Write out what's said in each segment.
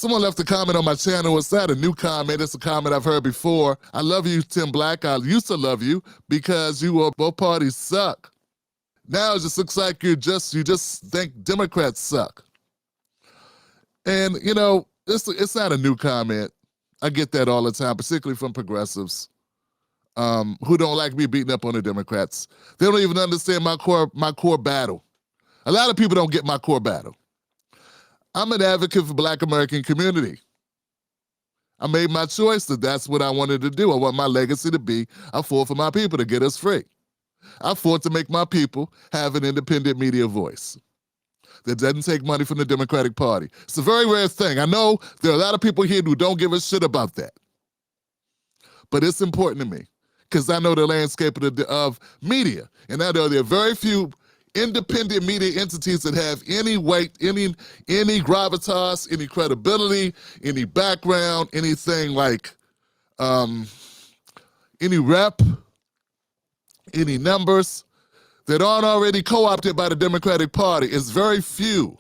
Someone left a comment on my channel. It's not a new comment. It's a comment I've heard before. I love you, Tim Black. I used to love you because both parties suck. Now it just looks like you just think Democrats suck. And, you know, it's not a new comment. I get that all the time, particularly from progressives who don't like me beating up on the Democrats. They don't even understand my core battle. A lot of people don't get my core battle. I'm an advocate for the Black American community. I made my choice that that's what I wanted to do. I want my legacy to be, I fought for my people to get us free. I fought to make my people have an independent media voice that doesn't take money from the Democratic Party. It's a very rare thing. I know there are a lot of people here who don't give a shit about that. But it's important to me because I know the landscape of media. And I know there are very few independent media entities that have any weight, any gravitas, any credibility, any background, anything like any rep, any numbers that aren't already co-opted by the Democratic Party. It's very few.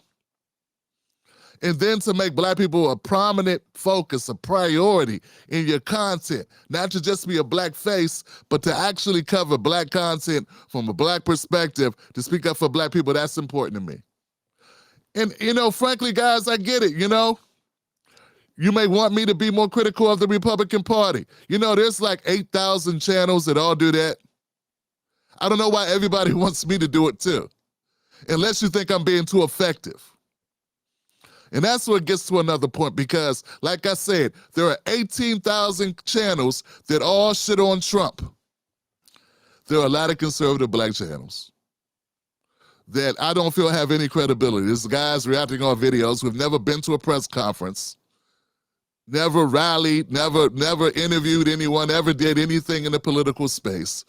And then to make Black people a prominent focus, a priority in your content, not to just be a Black face, but to actually cover Black content from a Black perspective, to speak up for Black people, that's important to me. And, you know, frankly, guys, I get it, you know? You may want me to be more critical of the Republican Party. You know, there's like 8,000 channels that all do that. I don't know why everybody wants me to do it too, unless you think I'm being too effective. And that's where it gets to another point because, like I said, there are 18,000 channels that all shit on Trump. There are a lot of conservative Black channels that I don't feel have any credibility. There's guys reacting on videos who've never been to a press conference, never rallied, never interviewed anyone, never did anything in the political space,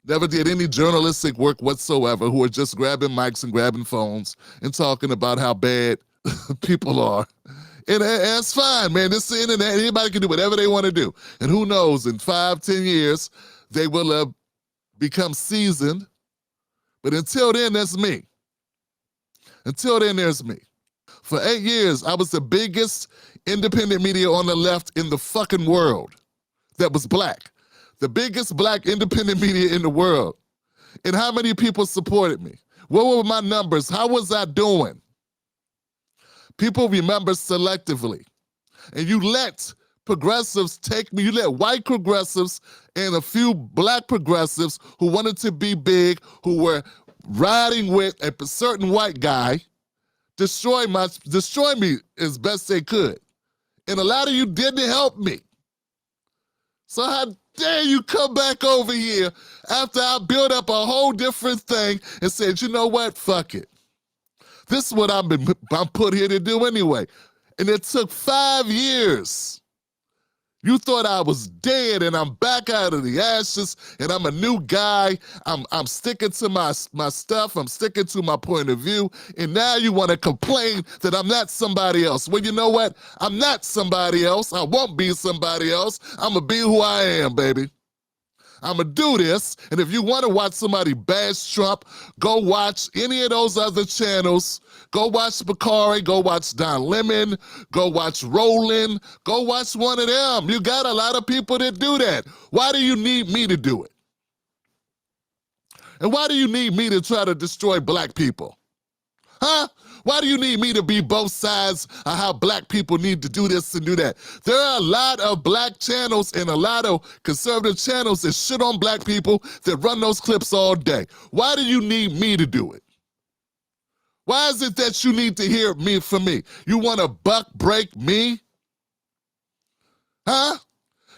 never did any journalistic work whatsoever, who are just grabbing mics and grabbing phones and talking about how bad people are. And that's fine, man. This is the internet. Anybody can do whatever they want to do. And who knows, in 5-10 years, they will have become seasoned. But until then, that's me. Until then, there's me. For 8 years, I was the biggest independent media on the left in the fucking world that was Black. The biggest Black independent media in the world. And how many people supported me? What were my numbers? How was I doing? People remember selectively. And you let progressives take me, you let white progressives and a few Black progressives who wanted to be big, who were riding with a certain white guy, destroy me as best they could. And a lot of you didn't help me. So how dare you come back over here after I built up a whole different thing and said, you know what, fuck it. This is what I'm put here to do anyway. And it took 5 years. You thought I was dead and I'm back out of the ashes and I'm a new guy. I'm sticking to my stuff. I'm sticking to my point of view. And now you want to complain that I'm not somebody else. Well, you know what? I'm not somebody else. I won't be somebody else. I'm going to be who I am, baby. I'm going to do this, and if you want to watch somebody bash Trump, go watch any of those other channels. Go watch Bakari, go watch Don Lemon, go watch Roland, go watch one of them. You got a lot of people that do that. Why do you need me to do it? And why do you need me to try to destroy Black people? Huh? Why do you need me to be both sides of how Black people need to do this and do that? There are a lot of Black channels and a lot of conservative channels that shit on Black people that run those clips all day. Why do you need me to do it? Why is it that you need to hear me from me? You want to buck break me? Huh?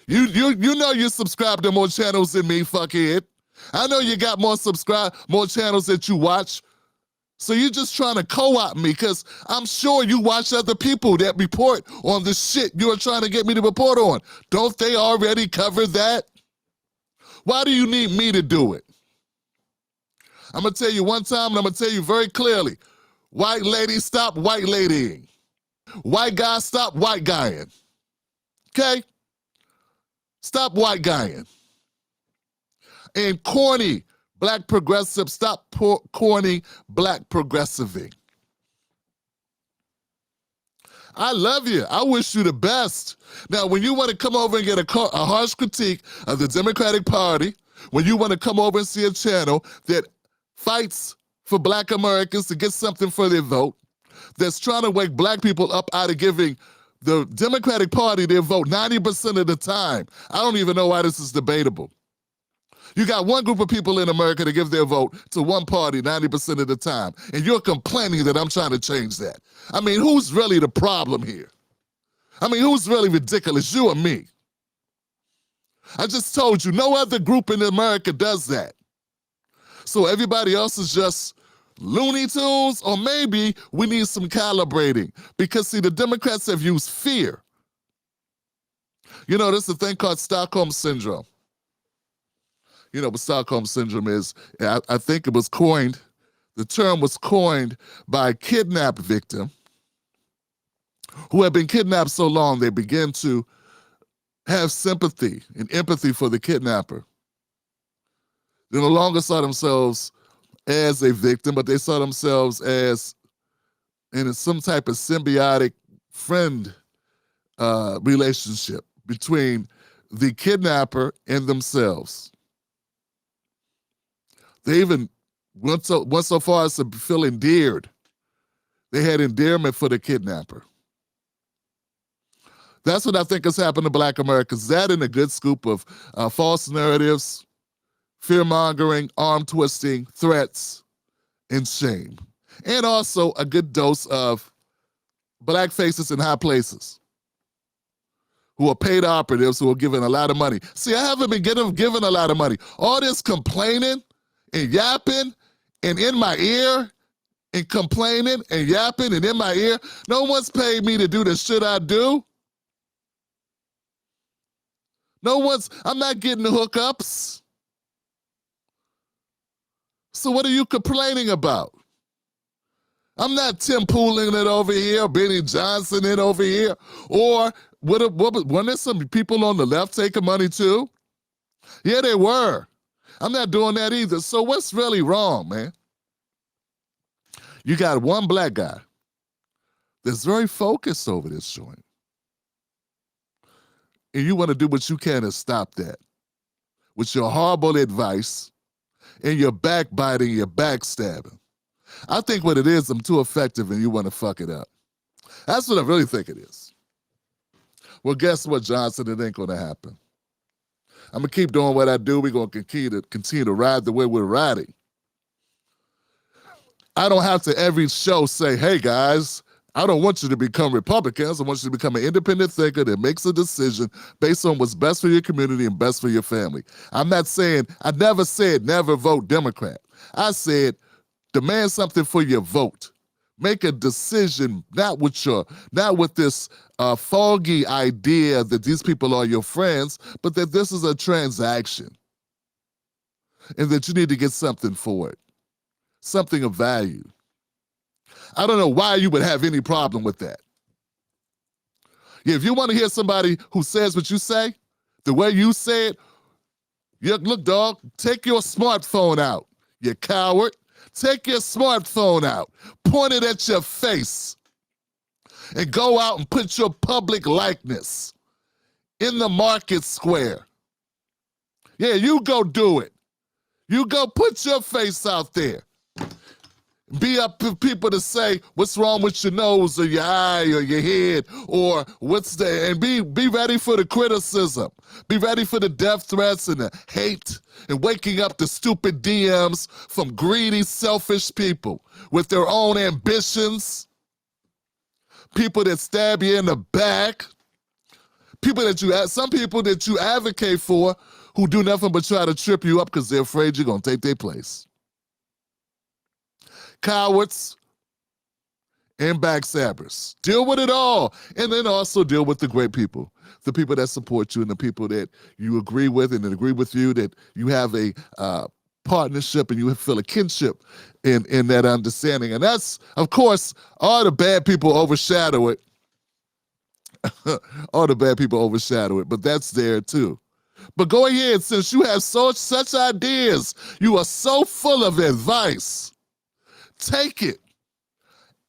You know you subscribe to more channels than me, fuckhead. I know you got more channels that you watch. So you're just trying to co-opt me because I'm sure you watch other people that report on the shit you're trying to get me to report on. Don't they already cover that? Why do you need me to do it? I'm going to tell you one time and I'm going to tell you very clearly. White lady, stop white ladying. White guy, stop white guying. Okay? Stop white guying. And corny Black progressive, stop corny Black progressiving. I love you. I wish you the best. Now, when you want to come over and get a harsh critique of the Democratic Party, when you want to come over and see a channel that fights for black Americans to get something for their vote, that's trying to wake black people up out of giving the Democratic Party their vote 90% of the time. I don't even know why this is debatable. You got one group of people in America to give their vote to one party 90% of the time, and you're complaining that I'm trying to change that. I mean, who's really the problem here? I mean, who's really ridiculous, you or me? I just told you, no other group in America does that. So everybody else is just Looney Tunes, or maybe we need some calibrating. Because, see, the Democrats have used fear. You know, there's a thing called Stockholm Syndrome. You know what Stockholm Syndrome is? I think it was coined, the term was coined by a kidnapped victim who had been kidnapped so long they began to have sympathy and empathy for the kidnapper. They no longer saw themselves as a victim, but they saw themselves as in some type of symbiotic friend relationship between the kidnapper and themselves. They even went so far as to feel endeared. They had endearment for the kidnapper. That's what I think has happened to black Americans. That and a good scoop of false narratives, fear-mongering, arm-twisting, threats, and shame. And also a good dose of black faces in high places who are paid operatives who are given a lot of money. See, I haven't been given a lot of money. All this complaining and yapping and in my ear and complaining and yapping and in my ear, no one's paid me to do the shit I do. I'm not getting the hookups. So what are you complaining about? I'm not Tim Pooling it over here, Benny Johnson it over here, or weren't there some people on the left taking money too? Yeah, they were. I'm not doing that either. So what's really wrong, man? You got one black guy that's very focused over this joint. And you want to do what you can to stop that with your horrible advice and your backbiting, your backstabbing. I think what it is, I'm too effective and you want to fuck it up. That's what I really think it is. Well, guess what, Johnson? It ain't going to happen. I'm going to keep doing what I do. We're going to continue to ride the way we're riding. I don't have to every show say, hey, guys, I don't want you to become Republicans. I want you to become an independent thinker that makes a decision based on what's best for your community and best for your family. I never said never vote Democrat. I said demand something for your vote. Make a decision, not with this foggy idea that these people are your friends, but that this is a transaction and that you need to get something for it, something of value. I don't know why you would have any problem with that. Yeah, if you want to hear somebody who says what you say, the way you say it, look, dog, take your smartphone out, you coward. Take your smartphone out, point it at your face, and go out and put your public likeness in the market square. Yeah, you go do it. You go put your face out there. Be up for people to say what's wrong with your nose or your eye or your head or and be ready for the criticism. Be ready for the death threats and the hate and waking up the stupid DMs from greedy, selfish people with their own ambitions. People that stab you in the back. Some people that you advocate for who do nothing but try to trip you up because they're afraid you're going to take their place. Cowards and backstabbers. Deal with it all. And then also deal with the great people. The people that support you and the people that you agree with and that agree with you, that you have a partnership and you feel a kinship in that understanding. And that's, of course, all the bad people overshadow it. All the bad people overshadow it, but that's there too. But go ahead, since you have such ideas, you are so full of advice. Take it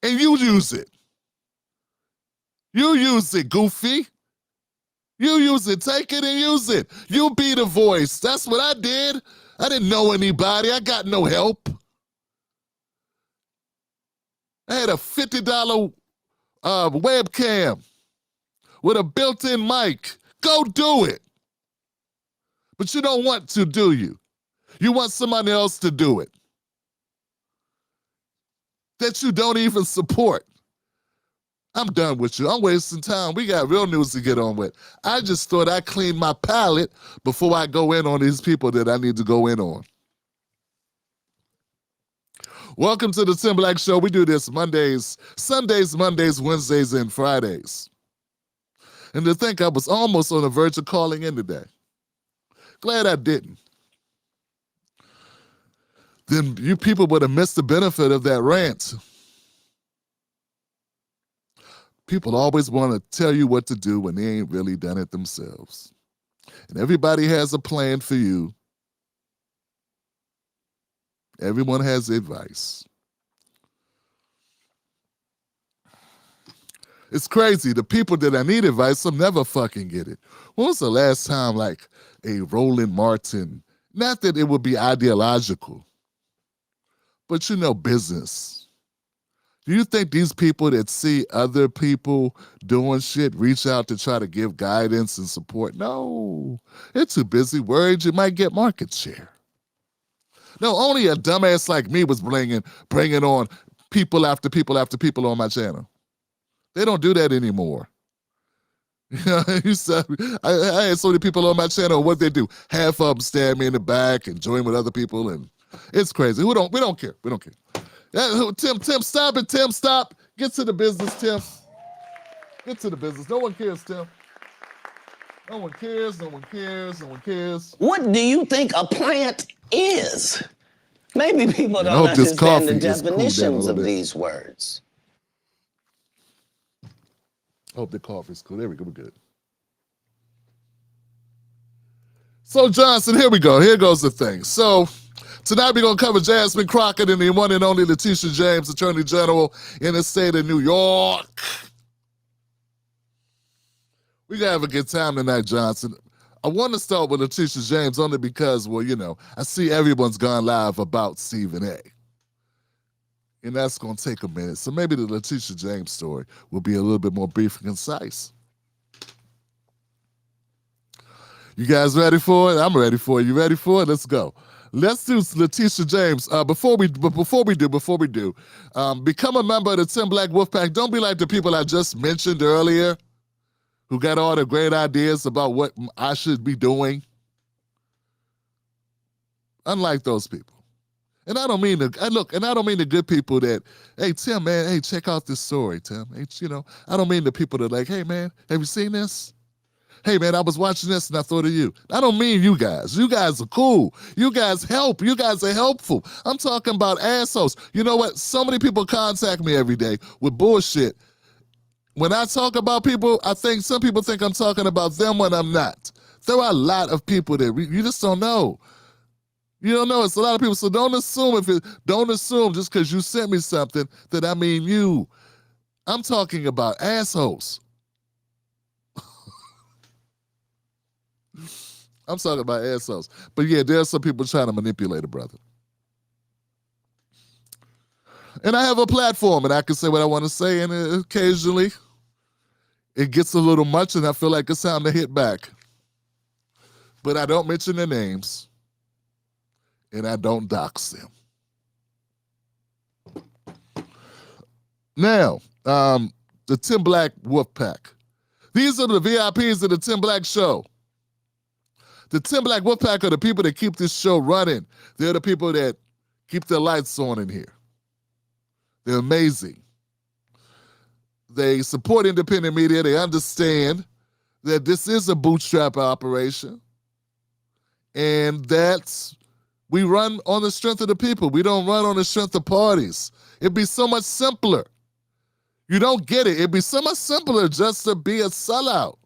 and you use it. You use it, goofy. You use it. Take it and use it. You be the voice. That's what I did. I didn't know anybody. I got no help. I had a $50 webcam with a built-in mic. Go do it. But you don't want to, do you? You want somebody else to do it that you don't even support. I'm done with you. I'm wasting time. We got real news to get on with. I just thought I'd clean my palate before I go in on these people that I need to go in on. Welcome to the Tim Black Show. We do this Mondays, Sundays, Mondays, Wednesdays, and Fridays. And to think I was almost on the verge of calling in today. Glad I didn't. Then you people would have missed the benefit of that rant. People always want to tell you what to do when they ain't really done it themselves. And everybody has a plan for you. Everyone has advice. It's crazy. The people that I need advice, will never fucking get it. When was the last time, like, a Roland Martin, not that it would be ideological, but you know, business. Do you think these people that see other people doing shit reach out to try to give guidance and support? No, they're too busy, worried you might get market share. No, only a dumbass like me was bringing on people after people after people on my channel. They don't do that anymore. You said, I had so many people on my channel. What they do? Half of them stab me in the back and join with other people, and it's crazy. We don't care. We don't care. Tim, stop it. Tim, stop. Get to the business, Tim. Get to the business. No one cares, Tim. No one cares. No one cares. No one cares. What do you think a plant is? Maybe people don't understand the definitions of these words. I hope the coffee's cool. There we go. We're good. So, Johnson, here we go. Here goes the thing. So, tonight we're going to cover Jasmine Crockett and the one and only Letitia James, Attorney General in the state of New York. We're going to have a good time tonight, Johnson. I want to start with Letitia James only because, well, you know, I see everyone's gone live about Stephen A. And that's going to take a minute. So maybe the Letitia James story will be a little bit more brief and concise. You guys ready for it? I'm ready for it. You ready for it? Let's go. Let's do Letitia James. Before we do, become a member of the Tim Black Wolfpack. Don't be like the people I just mentioned earlier who got all the great ideas about what I should be doing. Unlike those people. And I don't mean the good people that, hey, Tim, man, hey, check out this story, Tim. Hey, you know, I don't mean the people that are like, hey, man, have you seen this? Hey, man, I was watching this and I thought of you. I don't mean you guys. You guys are cool. You guys help. You guys are helpful. I'm talking about assholes. You know what? So many people contact me every day with bullshit. When I talk about people, I think some people think I'm talking about them when I'm not. There are a lot of people that you just don't know. You don't know. It's a lot of people. So don't assume just because you sent me something that I mean you. I'm talking about assholes. I'm talking about assholes. But yeah, there's some people trying to manipulate a brother. And I have a platform and I can say what I want to say, and occasionally it gets a little much and I feel like it's time to hit back. But I don't mention their names. And I don't dox them. Now, the Tim Black Wolfpack. These are the VIPs of the Tim Black Show. The Tim Black Wolfpack are the people that keep this show running. They're the people that keep the lights on in here. They're amazing. They support independent media. They understand that this is a bootstrap operation. And we run on the strength of the people. We don't run on the strength of parties. It'd be so much simpler. You don't get it. It'd be so much simpler just to be a sellout.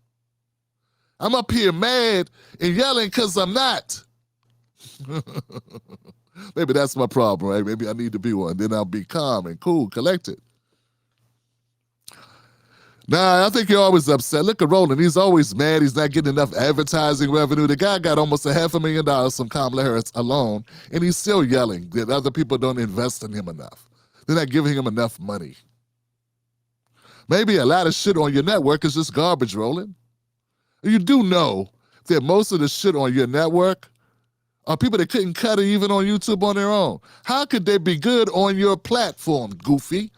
I'm up here mad and yelling because I'm not. Maybe that's my problem, right? Maybe I need to be one. Then I'll be calm and cool, collected. Nah, I think you're always upset. Look at Roland. He's always mad he's not getting enough advertising revenue. The guy got almost $500,000 from Kamala Harris alone, and he's still yelling that other people don't invest in him enough. They're not giving him enough money. Maybe a lot of shit on your network is just garbage, Roland. You do know that most of the shit on your network are people that couldn't cut it even on YouTube on their own. How could they be good on your platform, goofy?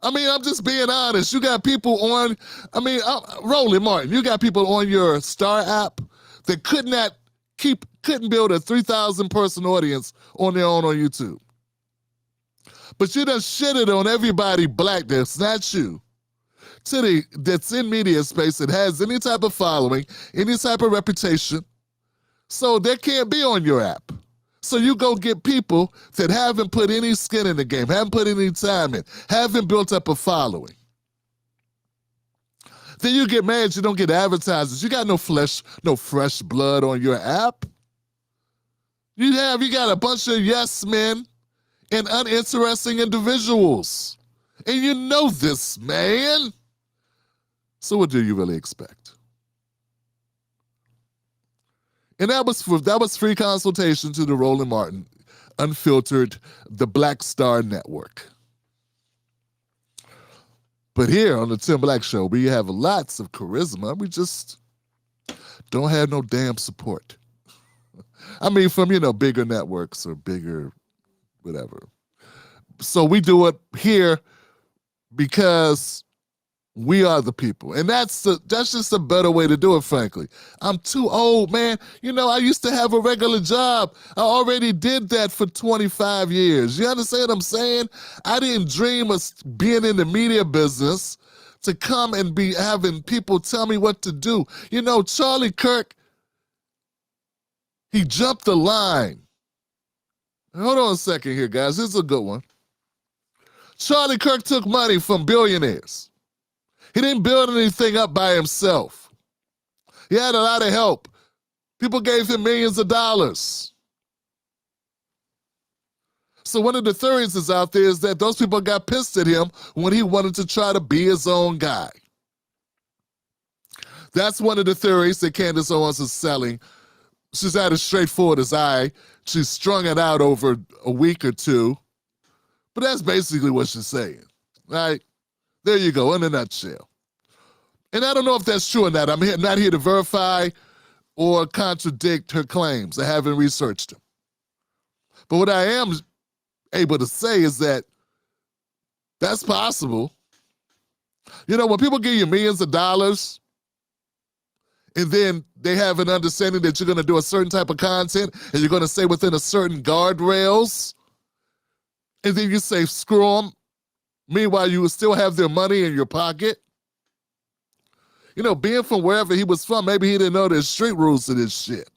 I mean, I'm just being honest. You got people on, Roland Martin, you got people on your Star app that couldn't build a 3,000 person audience on their own on YouTube. But you done shitted on everybody black that's not you, that's in media space that has any type of following, any type of reputation, so they can't be on your app. So you go get people that haven't put any skin in the game, haven't put any time in, haven't built up a following. Then you get mad you don't get advertisers. You got no fresh blood on your app. You got a bunch of yes men and uninteresting individuals. And you know this, man. So what do you really expect? And that was free consultation to the Roland Martin, unfiltered, the Black Star Network. But here on the Tim Black Show, we have lots of charisma. We just don't have no damn support. I mean, from, bigger networks or bigger whatever. So we do it here because we are the people. And that's just a better way to do it, frankly. I'm too old, man. I used to have a regular job. I already did that for 25 years. You understand what I'm saying? I didn't dream of being in the media business to come and be having people tell me what to do. Charlie Kirk, he jumped the line. Hold on a second here, guys. This is a good one. Charlie Kirk took money from billionaires. He didn't build anything up by himself. He had a lot of help. People gave him millions of dollars. So one of the theories is out there is that those people got pissed at him when he wanted to try to be his own guy. That's one of the theories that Candace Owens is selling. She's not as straightforward as she's strung it out over a week or two. But that's basically what she's saying, right? There you go, in a nutshell. And I don't know if that's true or not. I'm not here to verify or contradict her claims. I haven't researched them. But what I am able to say is that that's possible. When people give you millions of dollars and then they have an understanding that you're going to do a certain type of content and you're going to stay within a certain guardrails, and then you say, screw them. Meanwhile, you will still have their money in your pocket. Being from wherever he was from, maybe he didn't know there's street rules to this shit.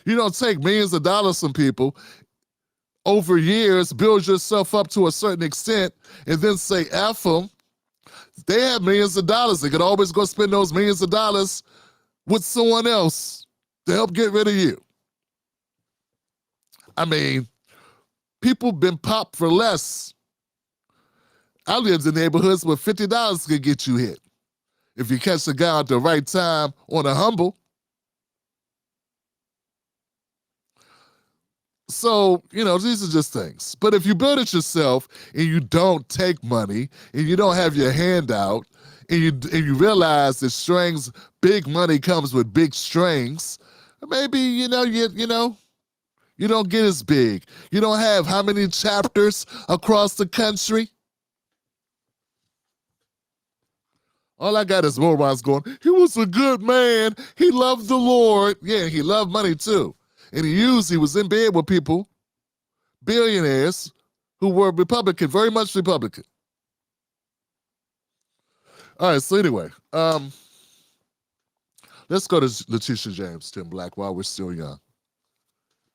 You don't take millions of dollars from people, over years, build yourself up to a certain extent, and then say, F them. They have millions of dollars. They could always go spend those millions of dollars with someone else to help get rid of you. I mean, people been popped for less. I lived in neighborhoods where $50 could get you hit if you catch the guy at the right time on a humble. So, these are just things. But if you build it yourself and you don't take money and you don't have your hand out and you realize that big money comes with big strings, maybe, you don't get as big. You don't have how many chapters across the country? All I got is morons going, he was a good man. He loved the Lord. Yeah, he loved money too. And he was in bed with people, billionaires, who were Republican, very much Republican. All right, so anyway, let's go to Letitia James, Tim Black, while we're still young.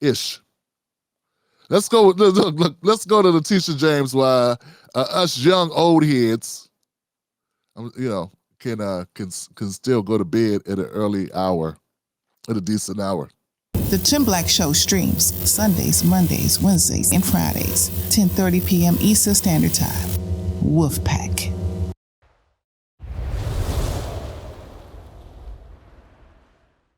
Ish. Let's go to Letitia James while us young old heads, can still go to bed at an early hour, at a decent hour. The Tim Black Show streams Sundays, Mondays, Wednesdays, and Fridays, 10:30 p.m. Eastern Standard Time. Wolfpack.